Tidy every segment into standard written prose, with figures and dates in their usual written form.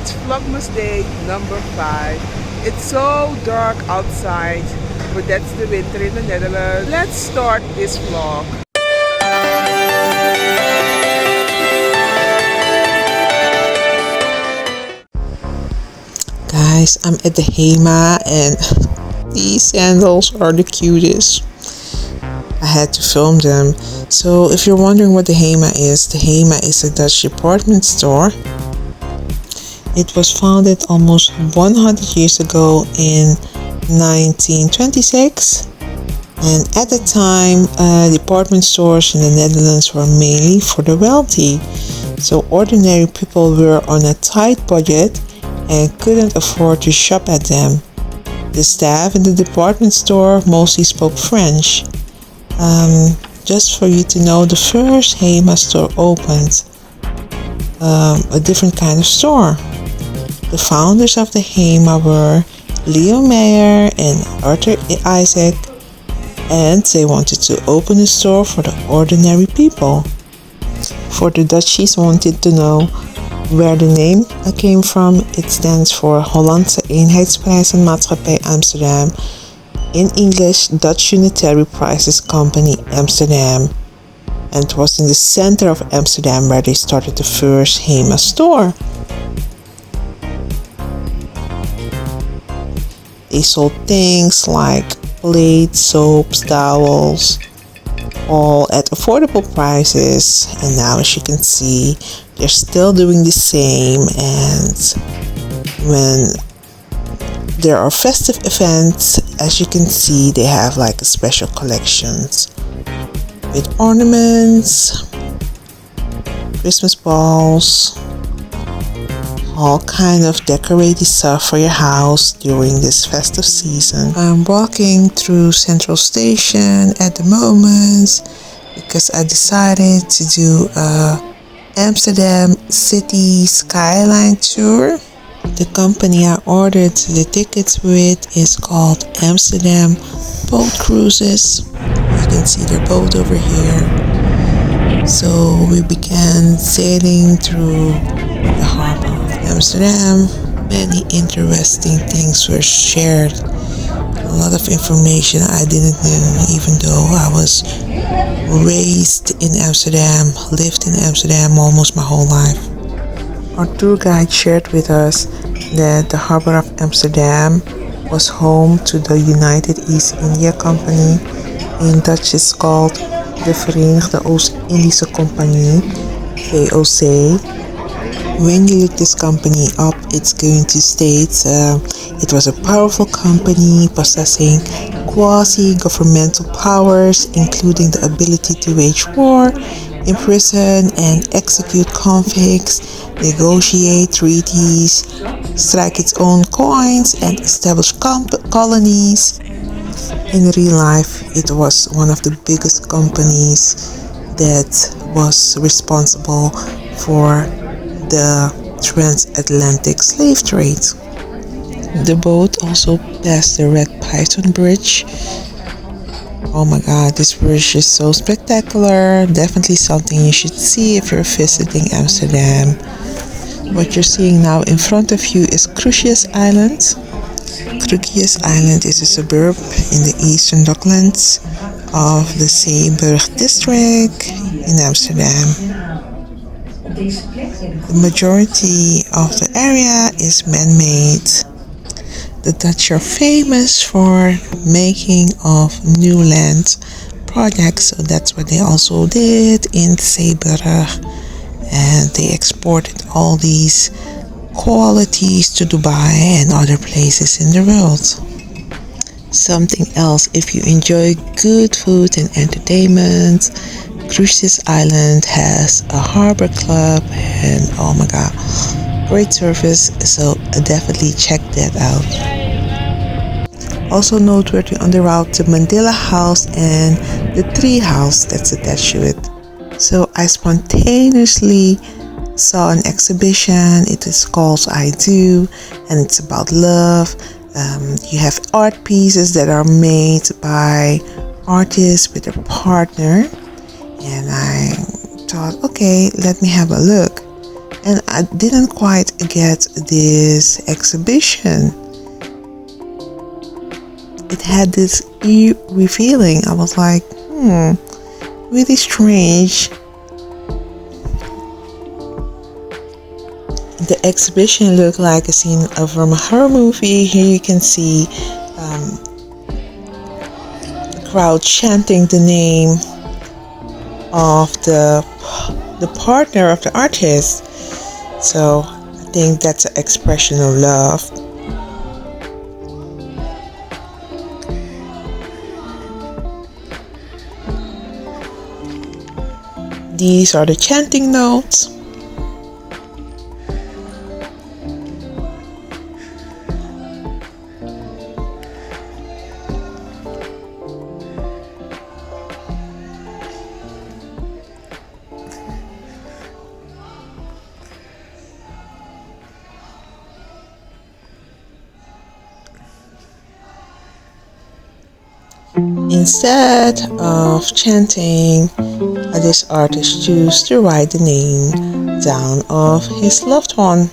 It's Vlogmas day number 5. It's so dark outside, but that's the winter in the Netherlands. Let's start this vlog. Guys, I'm at the Hema and these sandals are the cutest. I had to film them. So if you're wondering what the Hema is a Dutch department store. It was founded almost 100 years ago in 1926. And at the time, department stores in the Netherlands were mainly for the wealthy. So ordinary people were on a tight budget and couldn't afford to shop at them. The staff in the department store mostly spoke French. Just for you to know, the first Hema store opened a different kind of store. The founders of the Hema were Leo Meyer and Arthur Isaac, and they wanted to open a store for the ordinary people. For the Dutchies wanted to know where the name came from, it stands for Hollandse Eenheidsprijzenmaatschappij Amsterdam. In English, Dutch Unitary Prices Company Amsterdam. And it was in the center of Amsterdam where they started the first Hema store. They sold things like plates, soaps, towels, all at affordable prices. And now, as you can see, they're still doing the same. And when there are festive events, as you can see, they have like a special collections with ornaments, Christmas balls, all kind of decorated stuff for your house during this festive season. I'm walking through Central Station at the moment because I decided to do a Amsterdam City Skyline tour. The company I ordered the tickets with is called Amsterdam Boat Cruises. You can see their boat over here. So we began sailing through the harbor of Amsterdam. Many interesting things were shared. A lot of information I didn't know, even though I was raised in Amsterdam, lived in Amsterdam almost my whole life. Our tour guide shared with us that the harbor of Amsterdam was home to the United East India Company. In Dutch it's called de Verenigde Oost-Indische Compagnie, VOC. When you look this company up, it's going to state it was a powerful company possessing quasi-governmental powers, including the ability to wage war, imprison and execute convicts, negotiate treaties, strike its own coins, and establish colonies. In real life, it was one of the biggest companies that was responsible for the transatlantic slave trade. The boat also passed the Red Python Bridge. Oh my god, this bridge is so spectacular. Definitely something you should see if you're visiting Amsterdam. What you're seeing now in front of you is Crucius Island. Crucius Island is a suburb in the eastern docklands of the Zeeburg district in Amsterdam. The majority of the area is man-made. The Dutch are famous for making of new land projects, so that's what they also did in Zeeburg, and they exported all these qualities to Dubai and other places in the world. Something else, if you enjoy good food and entertainment, Crucius Island has a harbor club, and oh my god, great service, so definitely check that out. Also noteworthy on the route, the Mandela House and the tree house that's attached to it. So I spontaneously saw an exhibition. It is called I Do, and it's about love. You have art pieces that are made by artists with a partner, and I thought, okay, let me have a look. And I didn't quite get this exhibition. It had this eerie feeling. I was like, really strange. The exhibition looked like a scene from a horror movie. Here you can see the crowd chanting the name of the partner of the artist. So I think that's an expression of love. These are the chanting notes. Instead of chanting, this artist chose to write the name down of his loved one.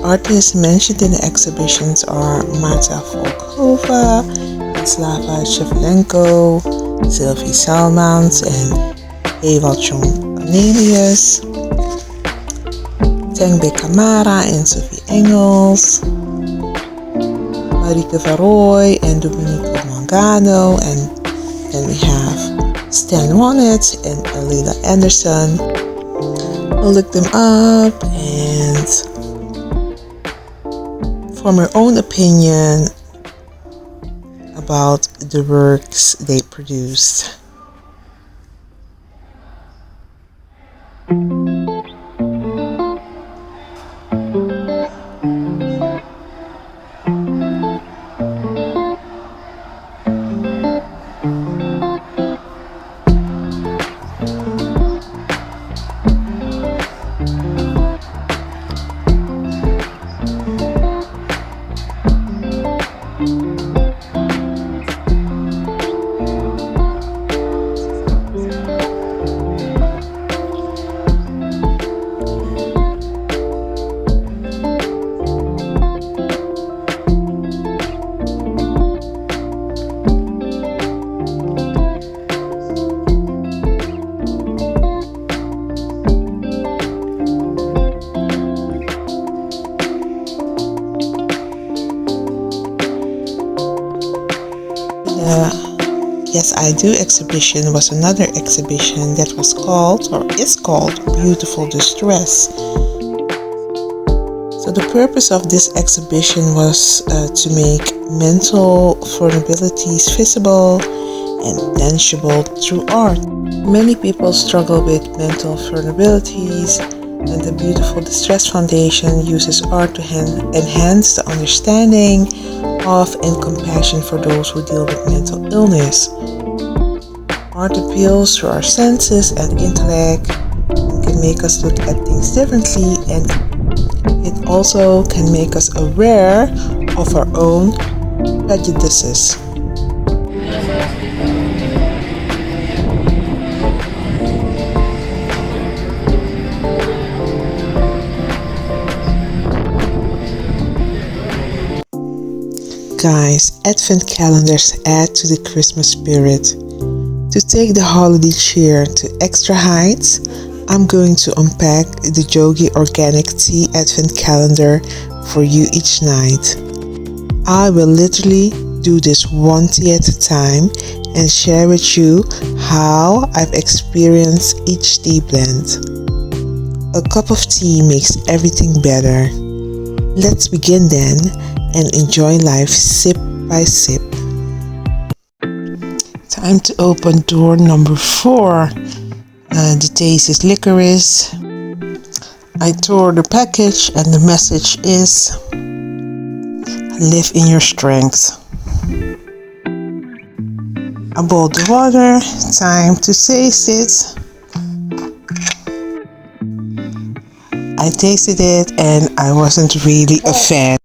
Artists mentioned in the exhibitions are Marta Volkova, Slava Shevchenko, Sylvie Salmans, and Ewald-Jon Cornelius, Tengbe Camara and Sophie Engels, Marieke Verrooy and Domenico Mangano, and then we have Stan Wonnett and Alila Anderson. We'll look them up and form your own opinion about the works they produced. Yes, I Do exhibition was another exhibition that was called, or is called, Beautiful Distress. So the purpose of this exhibition was to make mental vulnerabilities visible and tangible through art. Many people struggle with mental vulnerabilities, and the Beautiful Distress Foundation uses art to enhance the understanding of and compassion for those who deal with mental illness. Art appeals to our senses and intellect and can make us look at things differently, and it also can make us aware of our own prejudices. guys, Advent calendars add to the Christmas spirit. To take the holiday cheer to extra heights, I'm going to unpack the Jogi Organic Tea Advent Calendar for you each night. I will literally do this one tea at a time and share with you how I've experienced each tea blend. A cup of tea makes everything better. Let's begin then and enjoy life sip by sip. Time to open door number 4. The taste is licorice. I tore the package and the message is live in your strength. I boiled the water. Time to taste it. I tasted it and I wasn't really a fan.